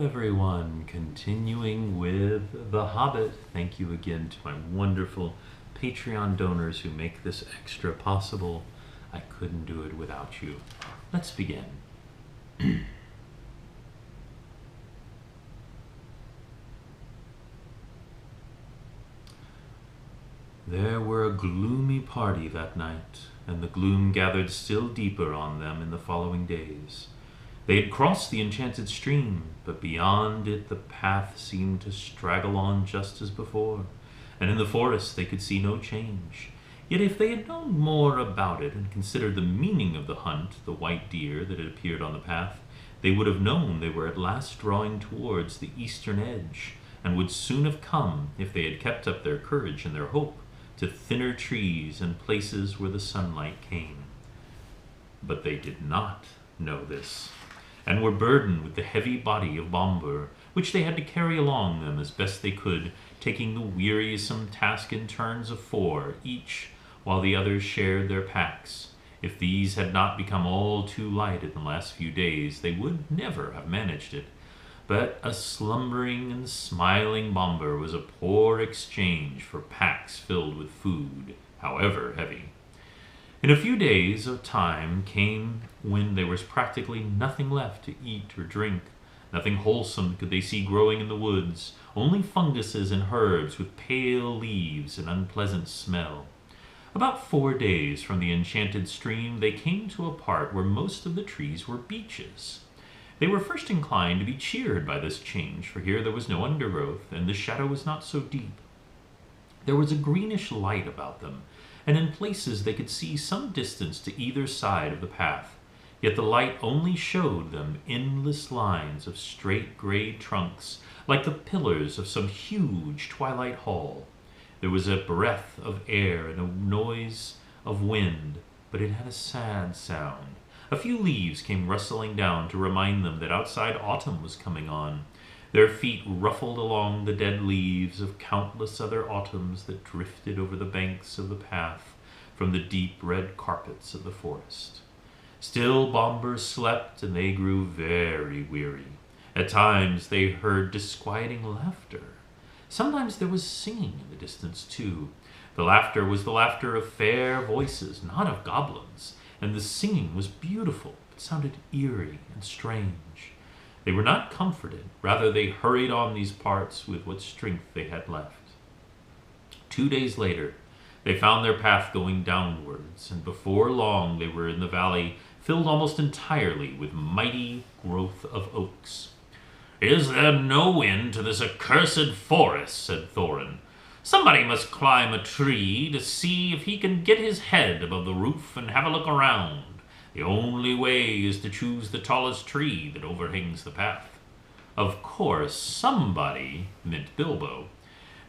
everyone, continuing with The Hobbit. Thank you again to my wonderful Patreon donors who make this extra possible. I couldn't do it without you. Let's begin. There were a gloomy party that night, and the gloom gathered still deeper on them in the following days. They had crossed the enchanted stream, but beyond it the path seemed to straggle on just as before, and in the forest they could see no change. Yet if they had known more about it and considered the meaning of the hunt, the white deer that had appeared on the path, they would have known they were at last drawing towards the eastern edge, and would soon have come, if they had kept up their courage and their hope, to thinner trees and places where the sunlight came. But they did not know this, and were burdened with the heavy body of Bombur, which they had to carry along them as best they could, taking the wearisome task in turns of 4 each, while the others shared their packs. If these had not become all too light in the last few days, they would never have managed it. But a slumbering and smiling Bombur was a poor exchange for packs filled with food, however heavy. In a few days of time came when there was practically nothing left to eat or drink. Nothing wholesome could they see growing in the woods, only funguses and herbs with pale leaves and unpleasant smell. About 4 days from the enchanted stream, they came to a part where most of the trees were beeches. They were first inclined to be cheered by this change, for here there was no undergrowth, and the shadow was not so deep. There was a greenish light about them, and in places they could see some distance to either side of the path. Yet the light only showed them endless lines of straight gray trunks, like the pillars of some huge twilight hall. There was a breath of air and a noise of wind, but it had a sad sound. A few leaves came rustling down to remind them that outside autumn was coming on. Their feet ruffled along the dead leaves of countless other autumns that drifted over the banks of the path from the deep red carpets of the forest. Still Bombur slept, and they grew very weary. At times they heard disquieting laughter. Sometimes there was singing in the distance, too. The laughter was the laughter of fair voices, not of goblins, and the singing was beautiful, but sounded eerie and strange. They were not comforted. Rather, they hurried on these parts with what strength they had left. 2 days later, they found their path going downwards, and before long they were in the valley filled almost entirely with mighty growth of oaks. "Is there no end to this accursed forest?" said Thorin. "Somebody must climb a tree to see if he can get his head above the roof and have a look around. The only way is to choose the tallest tree that overhangs the path." Of course, somebody meant Bilbo.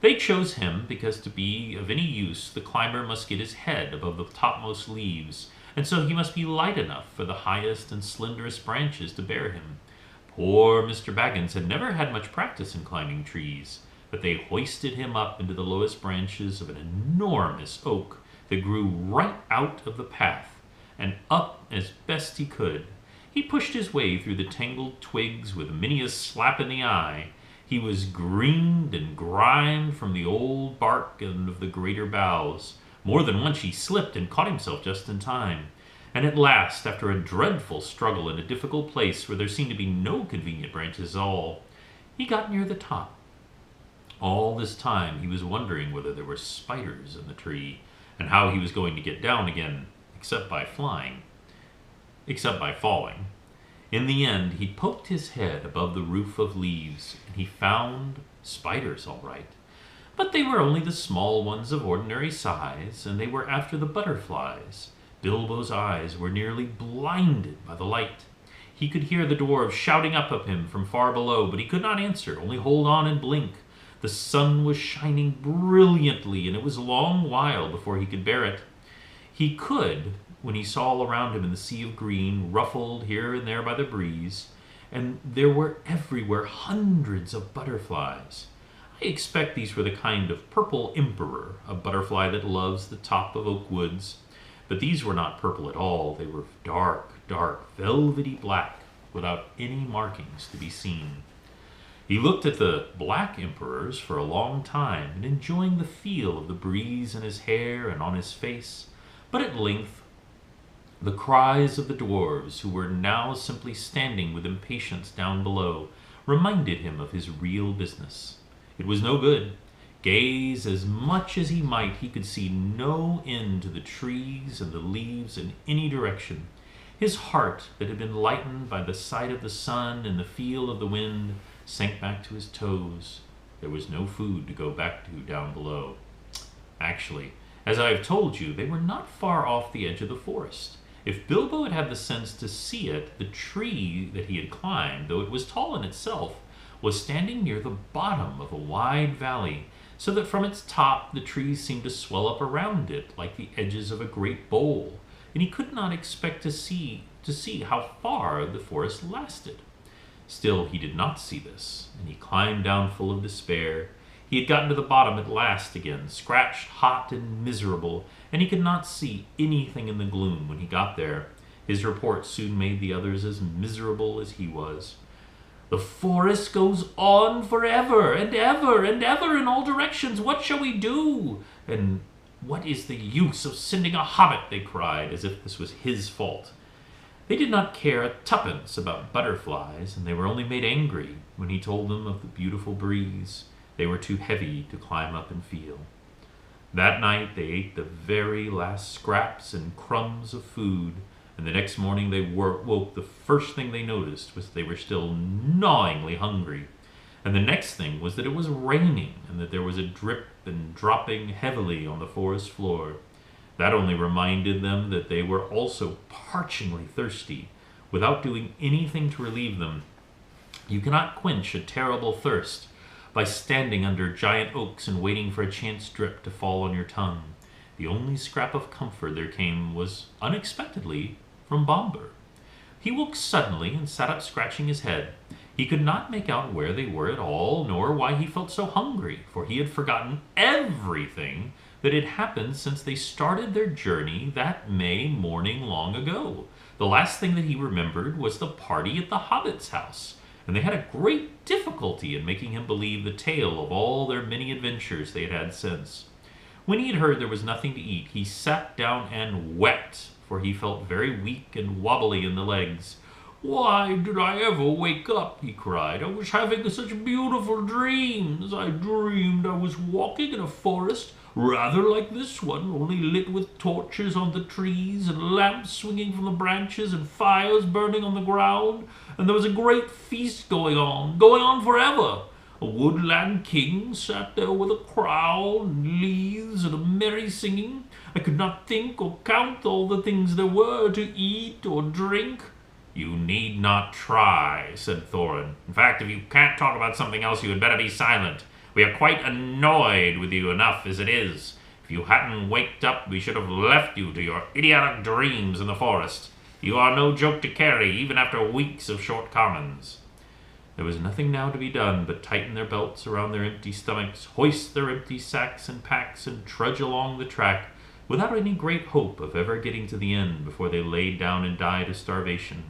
They chose him because to be of any use, the climber must get his head above the topmost leaves, and so he must be light enough for the highest and slenderest branches to bear him. Poor Mr. Baggins had never had much practice in climbing trees, but they hoisted him up into the lowest branches of an enormous oak that grew right out of the path, and up as best he could. He pushed his way through the tangled twigs with many a slap in the eye. He was greened and grimed from the old bark and of the greater boughs. More than once he slipped and caught himself just in time. And at last, after a dreadful struggle in a difficult place where there seemed to be no convenient branches at all, he got near the top. All this time he was wondering whether there were spiders in the tree, and how he was going to get down again, except by falling. In the end, he poked his head above the roof of leaves, and he found spiders all right. But they were only the small ones of ordinary size, and they were after the butterflies. Bilbo's eyes were nearly blinded by the light. He could hear the dwarves shouting up at him from far below, but he could not answer, only hold on and blink. The sun was shining brilliantly, and it was a long while before he could bear it. He could, when he saw all around him in the sea of green, ruffled here and there by the breeze, and there were everywhere hundreds of butterflies. I expect these were the kind of purple emperor, a butterfly that loves the top of oak woods. But these were not purple at all. They were dark, velvety black, without any markings to be seen. He looked at the black emperors for a long time, and enjoying the feel of the breeze in his hair and on his face. But at length, the cries of the dwarves, who were now simply standing with impatience down below, reminded him of his real business. It was no good. Gaze as much as he might, he could see no end to the trees and the leaves in any direction. His heart, that had been lightened by the sight of the sun and the feel of the wind, sank back to his toes. There was no food to go back to down below. Actually, as I have told you, they were not far off the edge of the forest. If Bilbo had had the sense to see it, the tree that he had climbed, though it was tall in itself, was standing near the bottom of a wide valley, so that from its top the trees seemed to swell up around it like the edges of a great bowl, and he could not expect to see how far the forest lasted. Still, he did not see this, and he climbed down full of despair. He had gotten to the bottom at last again, scratched, hot, and miserable, and he could not see anything in the gloom when he got there. His report soon made the others as miserable as he was. "The forest goes on forever and ever and ever in all directions. What shall we do? And what is the use of sending a hobbit?" they cried, as if this was his fault. They did not care a tuppence about butterflies, and they were only made angry when he told them of the beautiful breeze. They were too heavy to climb up and feel. That night they ate the very last scraps and crumbs of food, and the next morning they woke. The first thing they noticed was that they were still gnawingly hungry. And the next thing was that it was raining, and that there was a drip and dropping heavily on the forest floor. That only reminded them that they were also parchingly thirsty, without doing anything to relieve them. You cannot quench a terrible thirst by standing under giant oaks and waiting for a chance drip to fall on your tongue. The only scrap of comfort there came was, unexpectedly, from Bombur. He woke suddenly and sat up scratching his head. He could not make out where they were at all, nor why he felt so hungry, for he had forgotten everything that had happened since they started their journey that May morning long ago. The last thing that he remembered was the party at the Hobbit's house, and they had a great difficulty in making him believe the tale of all their many adventures they had had since. When he had heard there was nothing to eat, he sat down and wept, for he felt very weak and wobbly in the legs. "Why did I ever wake up?" he cried. "I was having such beautiful dreams. I dreamed I was walking in a forest rather like this one, only lit with torches on the trees and lamps swinging from the branches and fires burning on the ground, and there was a great feast going on forever. A woodland king sat there with a crown and leaves and a merry singing. I could not think or count all the things there were to eat or drink." "You need not try," said Thorin. "In fact, if you can't talk about something else, you had better be silent. We are quite annoyed with you enough as it is. If you hadn't waked up, we should have left you to your idiotic dreams in the forest. You are no joke to carry, even after weeks of short commons." There was nothing now to be done but tighten their belts around their empty stomachs, hoist their empty sacks and packs, and trudge along the track, without any great hope of ever getting to the end before they laid down and died of starvation.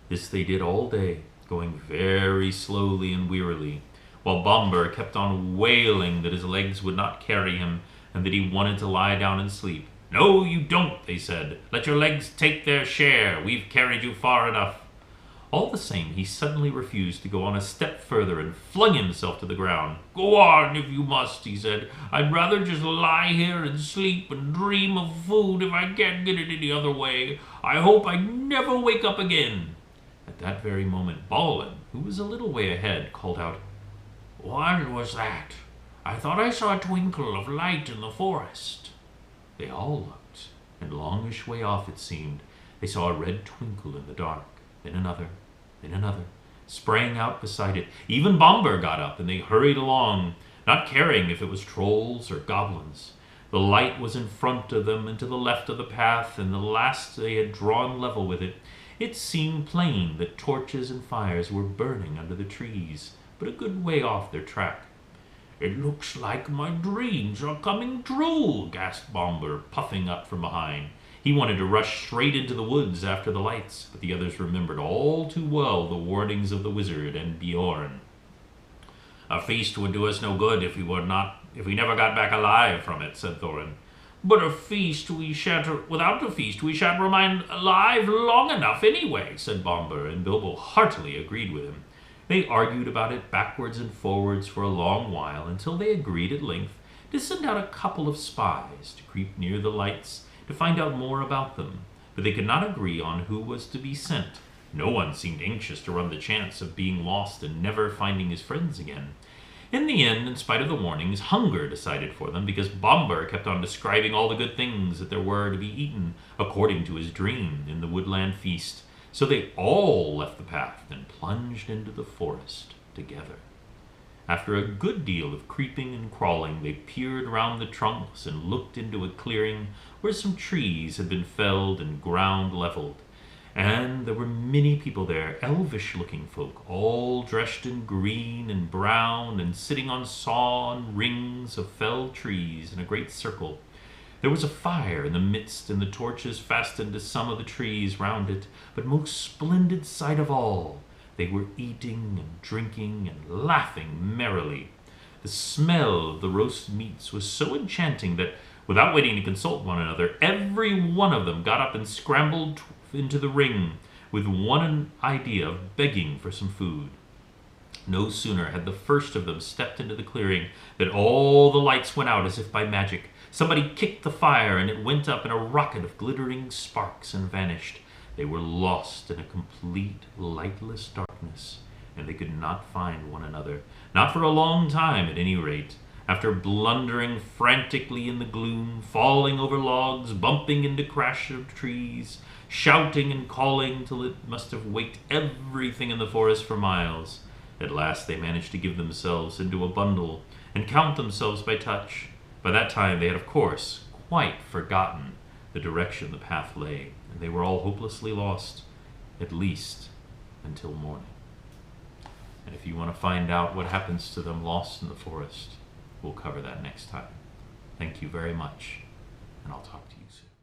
This they did all day, going very slowly and wearily, while Bombur kept on wailing that his legs would not carry him, and that he wanted to lie down and sleep. "No, you don't," they said. "Let your legs take their share. We've carried you far enough." All the same, he suddenly refused to go on a step further and flung himself to the ground. "Go on if you must," he said. "I'd rather just lie here and sleep and dream of food if I can't get it any other way. I hope I never wake up again." At that very moment, Balin, who was a little way ahead, called out, "What was that? I thought I saw a twinkle of light in the forest." They all looked, and longish way off it seemed, they saw a red twinkle in the dark, then another, sprang out beside it. Even Bombur got up, and they hurried along, not caring if it was trolls or goblins. The light was in front of them and to the left of the path, and the last they had drawn level with it. It seemed plain that torches and fires were burning under the trees, but a good way off their track. "It looks like my dreams are coming true," gasped Bombur, puffing up from behind. He wanted to rush straight into the woods after the lights, but the others remembered all too well the warnings of the wizard and Bjorn. "A feast would do us no good if we never got back alive from it," said Thorin. "But without a feast we shan't remain alive long enough anyway," said Bombur, and Bilbo heartily agreed with him. They argued about it backwards and forwards for a long while, until they agreed at length to send out a couple of spies to creep near the lights to find out more about them, but they could not agree on who was to be sent. No one seemed anxious to run the chance of being lost and never finding his friends again. In the end, in spite of the warnings, hunger decided for them, because Bombur kept on describing all the good things that there were to be eaten, according to his dream in the woodland feast. So they all left the path and plunged into the forest together. After a good deal of creeping and crawling, they peered round the trunks and looked into a clearing where some trees had been felled and ground leveled. And there were many people there, elvish-looking folk, all dressed in green and brown and sitting on sawn rings of felled trees in a great circle. There was a fire in the midst, and the torches fastened to some of the trees round it, but most splendid sight of all, they were eating and drinking and laughing merrily. The smell of the roast meats was so enchanting that, without waiting to consult one another, every one of them got up and scrambled into the ring with one idea of begging for some food. No sooner had the first of them stepped into the clearing than all the lights went out as if by magic. Somebody kicked the fire, and it went up in a rocket of glittering sparks and vanished. They were lost in a complete, lightless darkness, and they could not find one another, not for a long time at any rate. After blundering frantically in the gloom, falling over logs, bumping into crash of trees, shouting and calling till it must have waked everything in the forest for miles, at last they managed to give themselves into a bundle and count themselves by touch. By that time they had, of course, quite forgotten the direction the path lay, and they were all hopelessly lost, at least until morning. And if you want to find out what happens to them lost in the forest, we'll cover that next time. Thank you very much, and I'll talk to you soon.